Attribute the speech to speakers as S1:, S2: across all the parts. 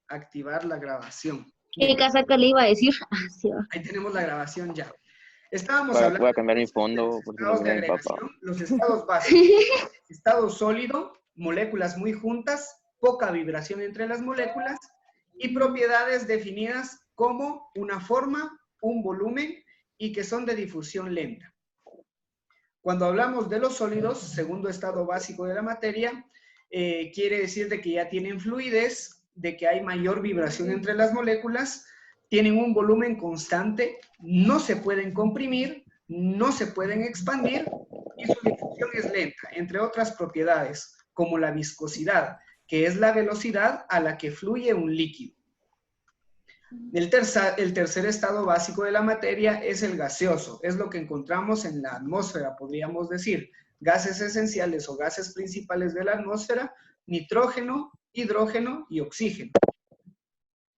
S1: activar la grabación.
S2: ¿Qué casa que le iba a decir? Ah, sí, va.
S1: Ahí tenemos la grabación ya. Estábamos
S3: Voy
S1: hablando
S3: a cambiar mi
S1: de
S3: fondo
S1: los
S3: por si lo
S1: estados de
S3: mira mi papá.
S1: agregación, los estados básicos. Estado sólido, moléculas muy juntas, poca vibración entre las moléculas y propiedades definidas como una forma, un volumen y que son de difusión lenta. Cuando hablamos de los sólidos, segundo estado básico de la materia, quiere decir de que ya tienen fluidez, de que hay mayor vibración entre las moléculas, tienen un volumen constante, no se pueden comprimir, no se pueden expandir y su difusión es lenta, entre otras propiedades, como la viscosidad, que es la velocidad a la que fluye un líquido. El tercer estado básico de la materia es el gaseoso, es lo que encontramos en la atmósfera, podríamos decir, gases esenciales o gases principales de la atmósfera, nitrógeno, hidrógeno y oxígeno.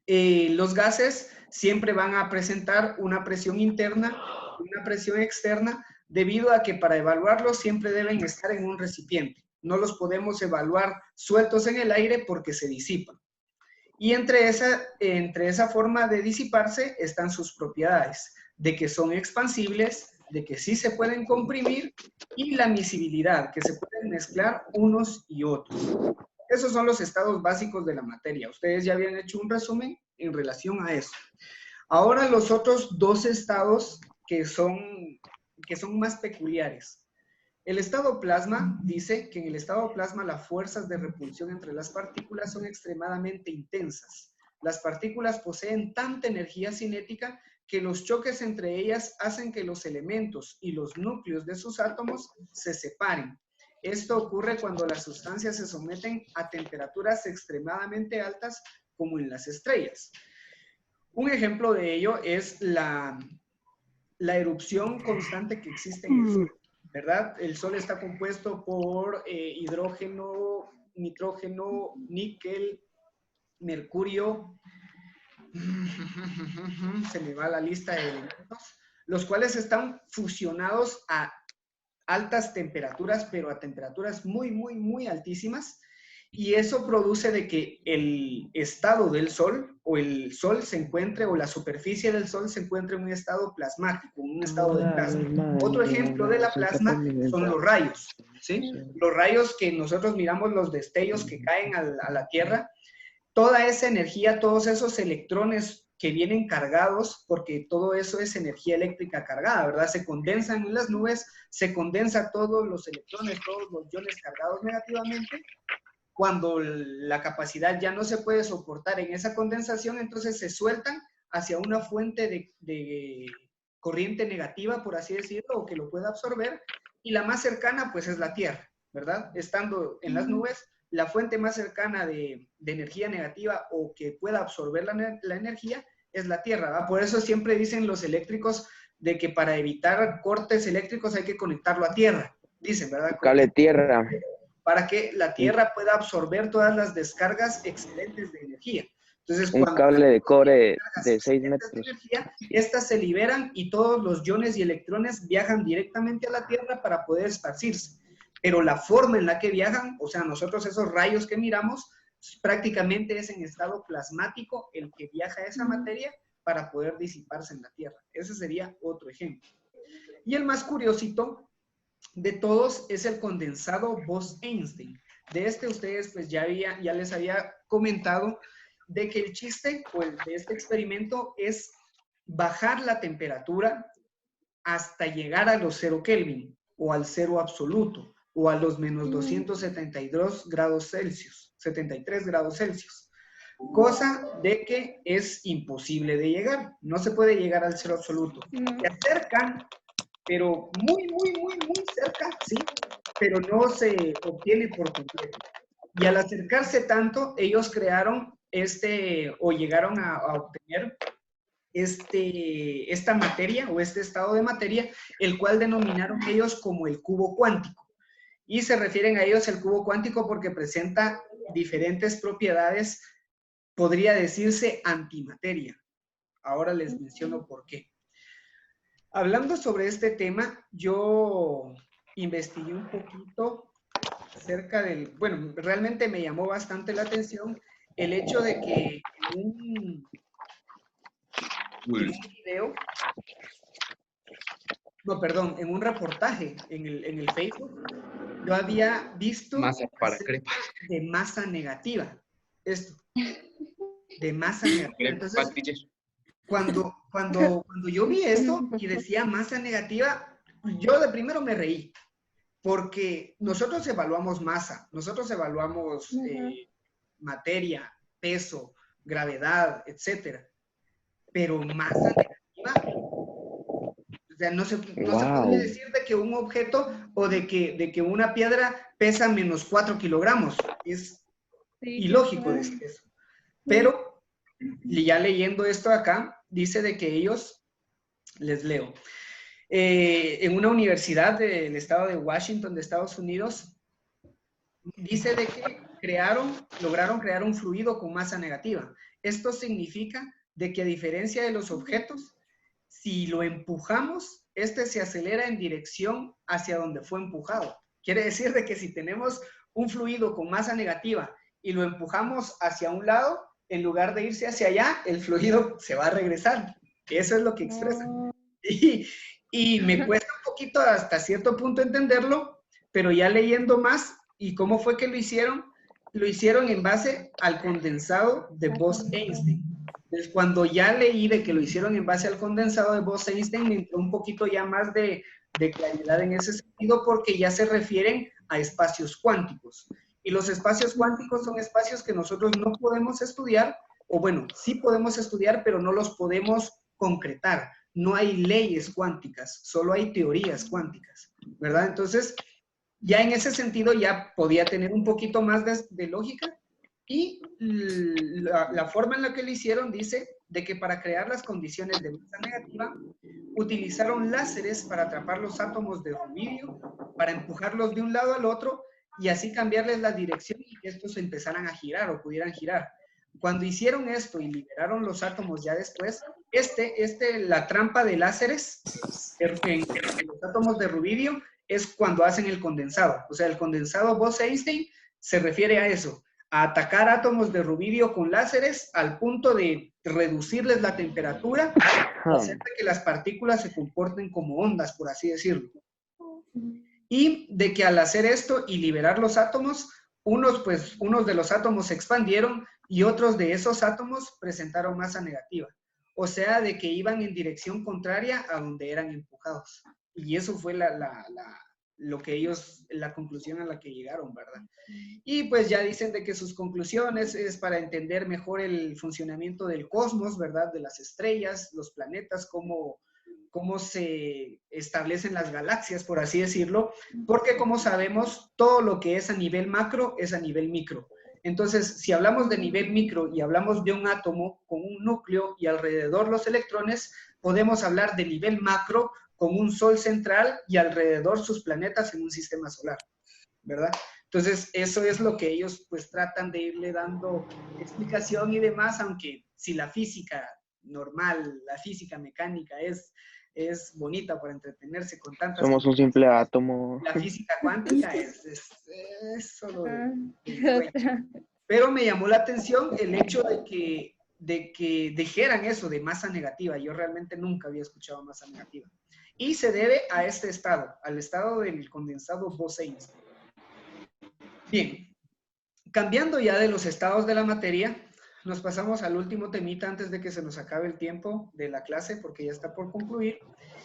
S1: Los gases siempre van a presentar una presión interna, una presión externa, debido a que para evaluarlos siempre deben estar en un recipiente. No los podemos evaluar sueltos en el aire porque se disipan. Y entre esa forma de disiparse están sus propiedades, de que son expansibles, de que sí se pueden comprimir, y la miscibilidad, que se pueden mezclar unos y otros. Esos son los estados básicos de la materia. Ustedes ya habían hecho un resumen en relación a eso. Ahora los otros dos estados que son más peculiares. El estado plasma dice que en el estado plasma las fuerzas de repulsión entre las partículas son extremadamente intensas. Las partículas poseen tanta energía cinética que los choques entre ellas hacen que los elementos y los núcleos de sus átomos se separen. Esto ocurre cuando las sustancias se someten a temperaturas extremadamente altas, como en las estrellas. Un ejemplo de ello es la erupción constante que existe en el Sol. ¿Verdad? El Sol está compuesto por hidrógeno, nitrógeno, níquel, mercurio, se me va la lista de elementos, los cuales están fusionados a altas temperaturas, pero a temperaturas muy, muy, muy altísimas, y eso produce de que el estado del Sol, o el Sol se encuentre, o la superficie del Sol se encuentre en un estado plasmático, en un estado de plasma. Otro ejemplo de la plasma son los rayos, ¿sí? Los rayos que nosotros miramos, los destellos que caen a la Tierra, toda esa energía, todos esos electrones que vienen cargados, porque todo eso es energía eléctrica cargada, ¿verdad? Se condensan en las nubes, se condensa todos los electrones, todos los iones cargados negativamente. Cuando la capacidad ya no se puede soportar en esa condensación, entonces se sueltan hacia una fuente de corriente negativa, por así decirlo, o que lo pueda absorber, y la más cercana pues es la Tierra, ¿verdad? Estando en las nubes, la fuente más cercana de energía negativa o que pueda absorber la energía es la Tierra, ¿verdad? Por eso siempre dicen los eléctricos de que para evitar cortes eléctricos hay que conectarlo a tierra, dicen, ¿verdad?
S3: Cable tierra.
S1: Para que la Tierra pueda absorber todas las descargas excedentes de energía. Entonces,
S3: un cable de cobre de 6 metros.
S1: De energía, estas se liberan y todos los iones y electrones viajan directamente a la Tierra para poder esparcirse. Pero la forma en la que viajan, o sea, nosotros esos rayos que miramos, prácticamente es en estado plasmático el que viaja esa materia para poder disiparse en la Tierra. Ese sería otro ejemplo. Y el más curiosito de todos es el condensado Bose-Einstein. De este ustedes pues ya les había comentado de que el chiste de este experimento es bajar la temperatura hasta llegar a los 0 Kelvin o al cero absoluto o a los menos 272 grados Celsius, 73 grados Celsius. Cosa de que es imposible de llegar. No se puede llegar al cero absoluto. Se acercan, pero muy, muy, muy, muy cerca, sí, pero no se obtiene por completo. Y al acercarse tanto, ellos crearon o llegaron a obtener esta materia o este estado de materia, el cual denominaron ellos como el cubo cuántico. Y se refieren a ellos el cubo cuántico porque presenta diferentes propiedades, podría decirse antimateria. Ahora les menciono por qué. Hablando sobre este tema, yo investigué un poquito acerca realmente me llamó bastante la atención el hecho de que en un video, no, perdón, en un reportaje en el Facebook, yo había visto
S4: Masa para
S1: acerca
S4: crepa.
S1: de masa negativa. Esto, de masa negativa. Entonces, cuando yo vi esto y decía masa negativa, yo de primero me reí, porque nosotros evaluamos masa, nosotros evaluamos materia, peso, gravedad, etcétera. Pero masa negativa, o sea, no se podría decir de que un objeto o de que una piedra pesa menos 4 kilogramos. Es ilógico decir eso. Pero, ya leyendo esto acá, dice de que ellos, les leo, en una universidad del estado de Washington, de Estados Unidos, dice de que lograron crear un fluido con masa negativa. Esto significa de que a diferencia de los objetos, si lo empujamos, este se acelera en dirección hacia donde fue empujado. Quiere decir de que si tenemos un fluido con masa negativa y lo empujamos hacia un lado, en lugar de irse hacia allá, el fluido se va a regresar. Eso es lo que expresa. Y me cuesta un poquito hasta cierto punto entenderlo, pero ya leyendo más y cómo fue que lo hicieron en base al condensado de Bose-Einstein. Entonces, cuando ya leí de que lo hicieron en base al condensado de Bose-Einstein, me entró un poquito ya más de claridad en ese sentido, porque ya se refieren a espacios cuánticos. Y los espacios cuánticos son espacios que nosotros no podemos estudiar, o bueno, sí podemos estudiar, pero no los podemos concretar. No hay leyes cuánticas, solo hay teorías cuánticas, ¿verdad? Entonces, ya en ese sentido ya podía tener un poquito más de lógica. Y la forma en la que lo hicieron dice de que para crear las condiciones de masa negativa, utilizaron láseres para atrapar los átomos de rubidio, para empujarlos de un lado al otro y así cambiarles la dirección y que estos empezaran a girar o pudieran girar. Cuando hicieron esto y liberaron los átomos ya después, la trampa de láseres en los átomos de rubidio es cuando hacen el condensado. O sea, el condensado Bose-Einstein se refiere a eso, a atacar átomos de rubidio con láseres al punto de reducirles la temperatura y hacer que las partículas se comporten como ondas, por así decirlo. Y de que al hacer esto y liberar los átomos, unos de los átomos se expandieron y otros de esos átomos presentaron masa negativa. O sea, de que iban en dirección contraria a donde eran empujados. Y eso fue la conclusión a la que llegaron, ¿verdad? Y pues ya dicen de que sus conclusiones es para entender mejor el funcionamiento del cosmos, ¿verdad? De las estrellas, los planetas, cómo se establecen las galaxias, por así decirlo, porque como sabemos, todo lo que es a nivel macro es a nivel micro. Entonces, si hablamos de nivel micro y hablamos de un átomo con un núcleo y alrededor los electrones, podemos hablar de nivel macro con un sol central y alrededor sus planetas en un sistema solar, ¿verdad? Entonces, eso es lo que ellos pues tratan de irle dando explicación y demás, aunque si la física normal, la física mecánica es bonita para entretenerse con tantas...
S3: Somos un simple átomo.
S1: La física cuántica es solo Pero me llamó la atención el hecho de que dijeran eso de masa negativa. Yo realmente nunca había escuchado masa negativa. Y se debe a este estado, al estado del condensado Bose-Einstein. Bien, cambiando ya de los estados de la materia, nos pasamos al último temita antes de que se nos acabe el tiempo de la clase, porque ya está por concluir.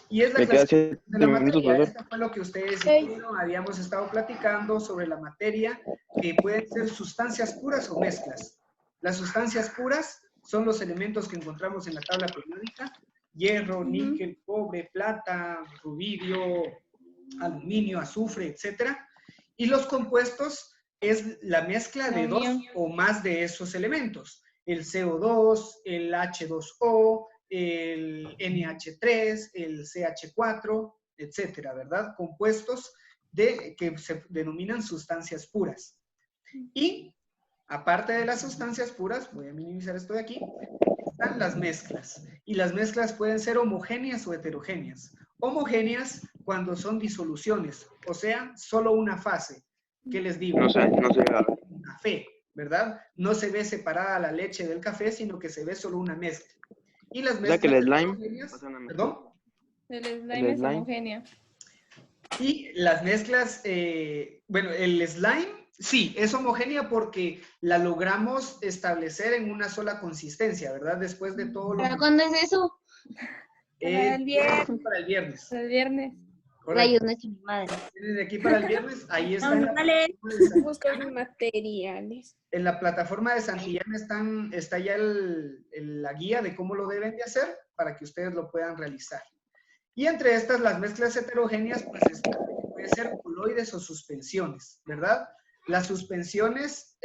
S1: Y es la clase de la materia. Esto fue lo que ustedes y yo habíamos estado platicando sobre la materia, que pueden ser sustancias puras o mezclas. Las sustancias puras son los elementos que encontramos en la tabla periódica: hierro, níquel, cobre, plata, rubidio, aluminio, azufre, etc. Y los compuestos es la mezcla de dos o más de esos elementos: el CO2, el H2O, el NH3, el CH4, etcétera, ¿verdad? Compuestos que se denominan sustancias puras. Y aparte de las sustancias puras, voy a minimizar esto de aquí, están las mezclas. Y las mezclas pueden ser homogéneas o heterogéneas. Homogéneas cuando son disoluciones, o sea, solo una fase. ¿Qué les digo?
S3: No sé.
S1: Un café, ¿verdad? No se ve separada la leche del café, sino que se ve solo una mezcla. Y las
S3: O sea que
S1: mezclas
S3: el slime
S1: heterogéneas,
S3: pasa una mezcla.
S1: perdón,
S4: El
S3: El
S4: slime es
S3: slime.
S4: homogénea.
S1: y las mezclas, bueno, el slime, sí, es homogénea porque la logramos establecer en una sola consistencia, ¿verdad? Después de todo lo
S2: ¿Para
S1: que...
S2: cuándo es eso?
S4: Para el viernes.
S1: Para el viernes.
S4: El viernes.
S1: Correcto.
S2: Rayos, no es mi madre.
S1: Vienen de aquí para el viernes, ahí está en la
S5: Dale,
S1: plataforma de
S5: busco
S1: Santillana.
S5: los materiales.
S1: En la plataforma de Santillana está ya la guía de cómo lo deben de hacer para que ustedes lo puedan realizar. Y entre estas, las mezclas heterogéneas, pues puede ser coloides o suspensiones, ¿verdad? Las suspensiones,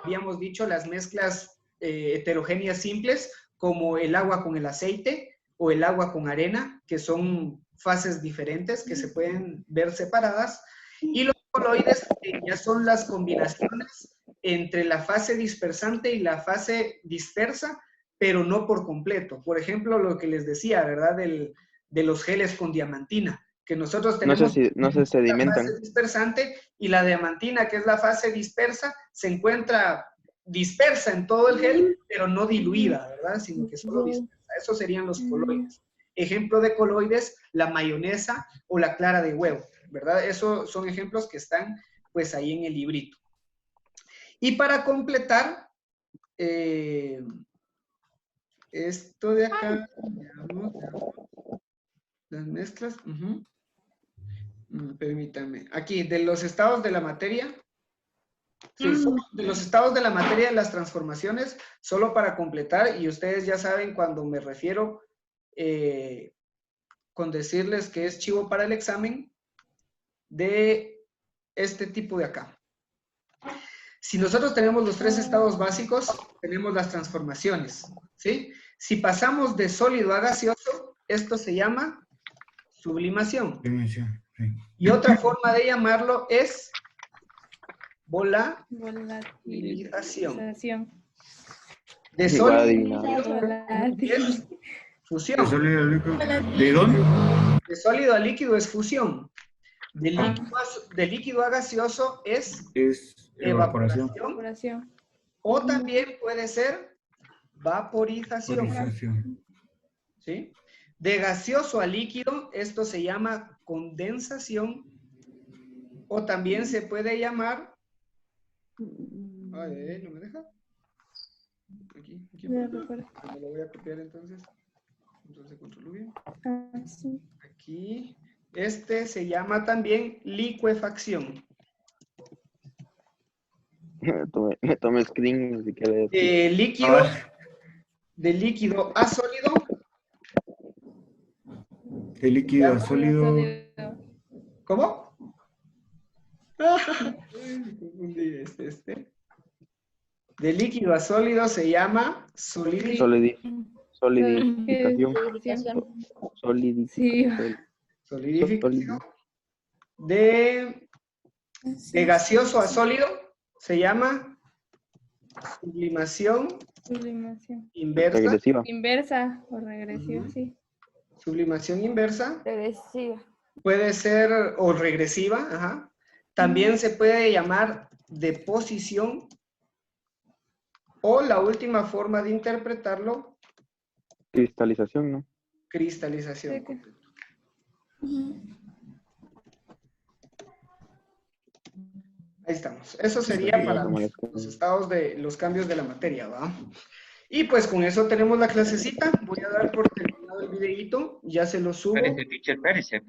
S1: habíamos dicho, las mezclas heterogéneas simples, como el agua con el aceite o el agua con arena, que son fases diferentes que se pueden ver separadas. Y los coloides ya son las combinaciones entre la fase dispersante y la fase dispersa, pero no por completo. Por ejemplo, lo que les decía, ¿verdad? De los geles con diamantina, que nosotros tenemos
S3: No se
S1: la
S3: sedimentan.
S1: fase dispersante y la diamantina, que es la fase dispersa, se encuentra dispersa en todo el gel, pero no diluida, ¿verdad? Sino que solo dispersa. Esos serían los coloides. Ejemplo de coloides, la mayonesa o la clara de huevo, ¿verdad? Esos son ejemplos que están, pues, ahí en el librito. Y para completar, esto de acá, veamos, las mezclas, permítanme, aquí, de los estados de la materia, sí, de los estados de la materia de las transformaciones, solo para completar, y ustedes ya saben cuando me refiero con decirles que es chivo para el examen, de este tipo de acá. Si nosotros tenemos los tres estados básicos, tenemos las transformaciones, ¿sí? Si pasamos de sólido a gaseoso, esto se llama sublimación. Y otra forma de llamarlo es volatilización.
S4: Volatilización.
S1: De
S3: Igual
S1: sólido
S3: adivinaba.
S1: es fusión.
S6: ¿De dónde?
S1: De sólido a líquido es fusión. De líquido a gaseoso es
S6: Es evaporación.
S4: Evaporación.
S1: O también puede ser vaporización.
S6: Vaporización.
S1: ¿Sí? De gaseoso a líquido, esto se llama condensación. O también se puede llamar... Ay, no me deja. Aquí,
S4: Ya recuerdo.
S1: me lo voy a copiar entonces. Entonces controlo bien.
S4: Ah, sí.
S1: Aquí. Este se llama también licuefacción.
S3: Me tomé screen si quieres.
S1: De líquido a sólido.
S6: De líquido a sólido.
S1: ¿Cómo? Me confundí este. De líquido a sólido se llama
S3: Solidificación.
S4: Sí.
S1: solidificación. De gaseoso a sólido se llama sublimación
S4: Sublimación.
S1: inversa.
S3: Regresiva.
S4: Inversa o regresiva,
S1: Ujú.
S4: sí.
S1: Sublimación inversa.
S4: Regresiva.
S1: Puede ser o regresiva, ajá. También se puede llamar deposición. O la última forma de interpretarlo,
S3: Cristalización, ¿no?
S1: cristalización.
S4: Sí, que-
S1: Correcto. Ahí estamos. Eso sería para los estados de los cambios de la materia, ¿va? Y pues con eso tenemos la clasecita. Voy a dar por terminado el videíto. Ya se lo subo.
S7: Espérese, teacher, espérese.